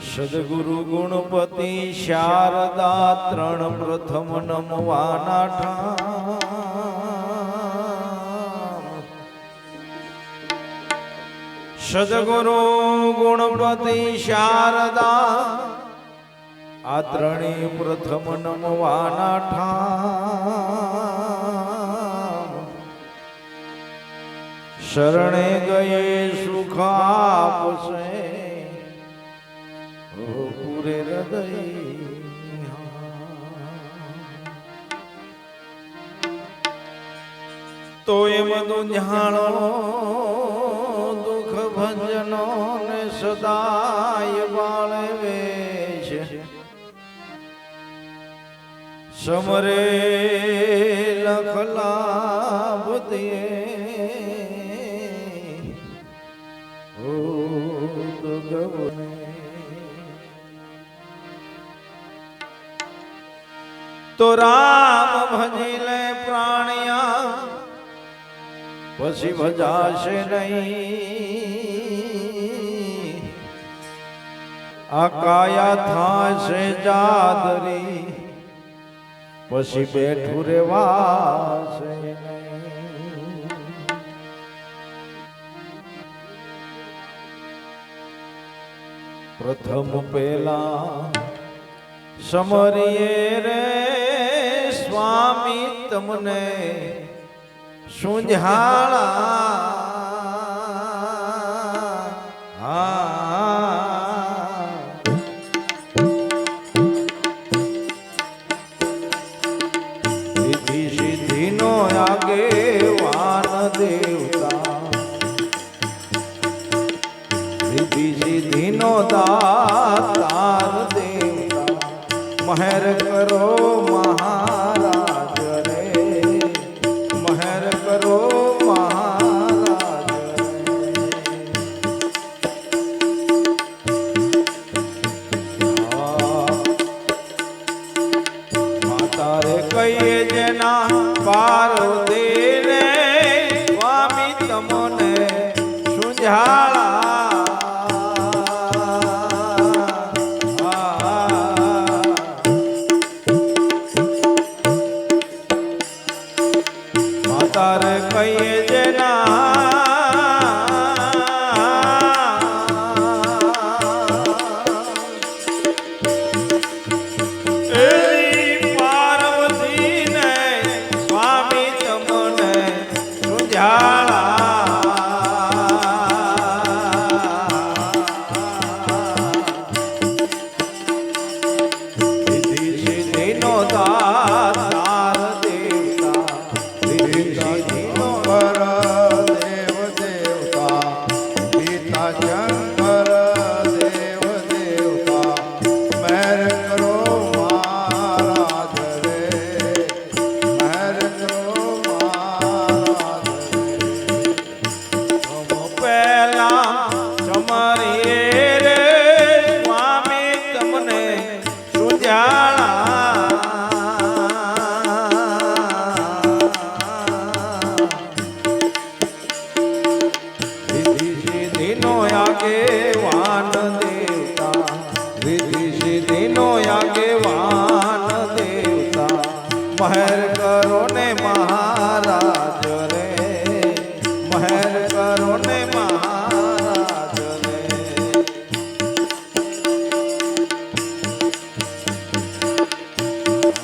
સદગુરુ ગુણપતિ શારદા ત્રણ પ્રથમ નમવાના ઠામ સદગુરુ ગુણપતિ શારદા આ ત્રણેય પ્રથમ નમવાના ઠામ શરણે ગયે સુખ આપશે પૂરે હૃદય તો એમ દુંજાણો દુઃખ ભંજનો ને સદાય બાળવે છે સમરે લખલા બુદ્ધિએ ઓ તો ગવને તો રામ ભજી લે પ્રાણિયા પછી ભજાશે નહીં આ કાયા થાશે જાદરી પછી બેઠું રેવાશે નહીં પ્રથમ પેલા સમરીએ રે સ્વામી તમને સુંઝાળા સિદ્ધિ સિદ્ધિનો આગેવાન દેવતા સિદ્ધિ સિદ્ધિનો દાતાર દેવતા મહેર કરો મહારાજ રે મહેર કરો મહારાજ માતા રે કહીએ જેના પાર્વતી રે સ્વામી તમને સુંઝાળા તારે કહીએ જેના એવી પાર્વતીને સ્વામી તમને સુંઝાળા સિદ્ધિ સિદ્ધિનો દાતાર દેવતા આગેવાન દેવતા વિધિ સિદ્ધિનો આગેવાન દેવતા મહેર કરો ને મહારાજ રે મહેર કરો ને મહારાજ રે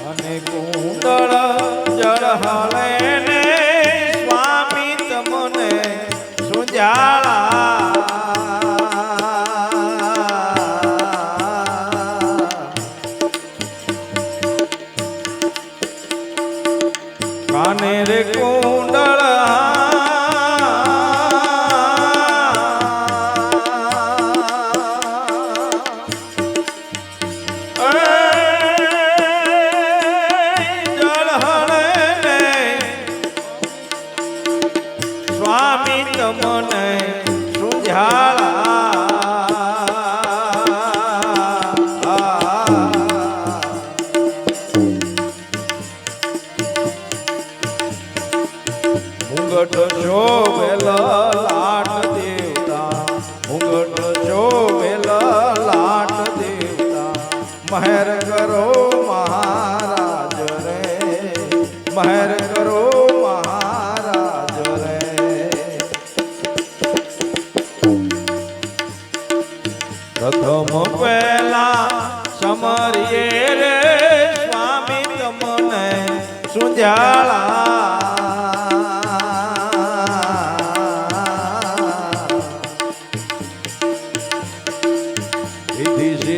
અને કુંડળ જળ હળે ને સ્વામી તમને સુંઝાળા કાને રે કુંડળ જળ હળે ને સ્વામી તમને સુંઝાળા મુંગટ જો વેલ લાટ દેવતા મુંગટ જો વેલ લાટ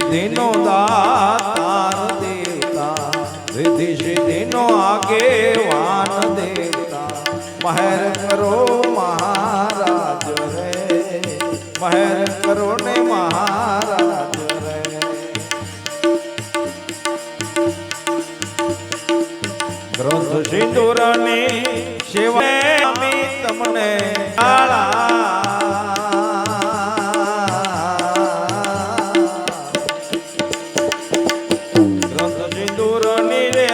સિદ્ધિનો દાતાર દેવતા, રિદ્ધિ સિદ્ધિનો આગેવાન દેવતા, મહેર કરો મહારાજ રે, મહેર કરો ને મહારાજ રે. ગ્રંથ સિંદૂરની સેવા તમને ગ્રંથ સિંદૂરની રે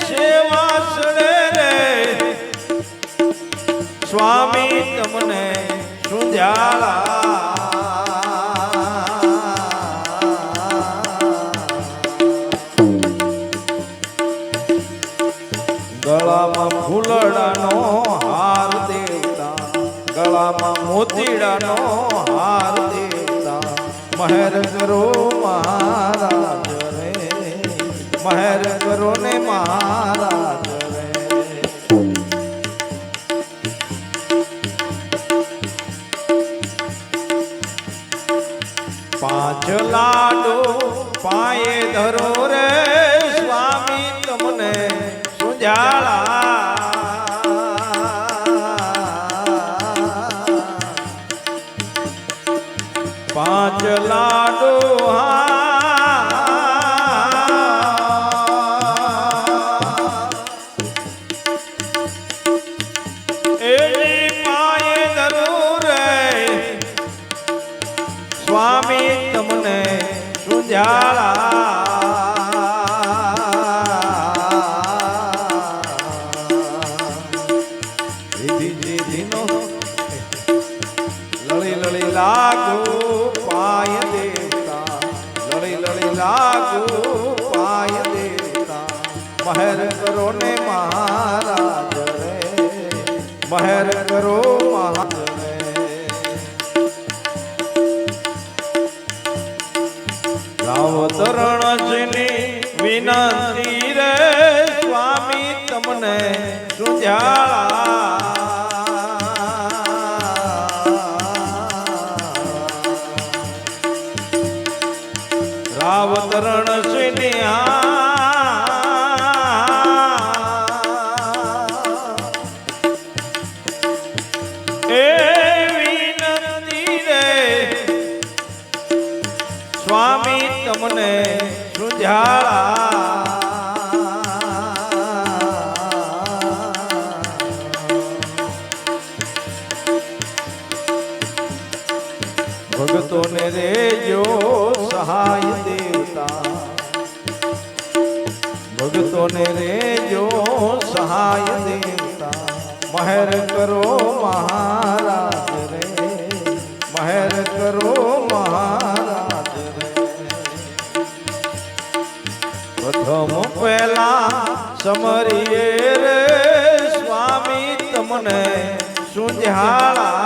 સેવા સડે રે સ્વામી તમને ગળામાં ફૂલડાનો હાર દેવતા, ગળામાં મોતીડાનો હાર દેવતા, મહેર કરો મહારાજ રે, મહેર કરો ને મહારાજ રે. પાંચ લાડો પાયે ધરો રે સ્વામી તમને સુજાળા. પાંચ લાડો એની પાયે ધરો રે સ્વામી તમને સુજાળા. લળી લળી લાગો પાય દેવતા, લળી લળી લાગો પાય દેવતા, મહેર કરો ને મહારાજ રે, મહેર કરો મહારાજ રે. રાવતરણજની વિનંતી રે સ્વામી તમને સુજાળા. રાવતરણજની એ વિનંતી રે સ્વામી તમને સુજાળા. ભગતોને રેજો સહાય દેવતા, ભગતોને રેજો સહાય દેવતા, મહેર કરો મહારાજ રે, મહેર કરો મહારાજ રે. પ્રથમ પહેલા સમરીએ રે સ્વામી તમને સુજાળા.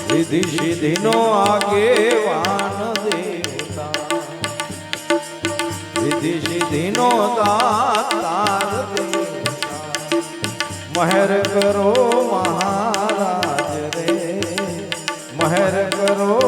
રિદ્ધિ સિદ્ધિનો આગેવાન દેવતા, રિદ્ધિ સિદ્ધિનો દાતાર દેવતા, મહેર કરો મહારાજ રે, મહેર કરો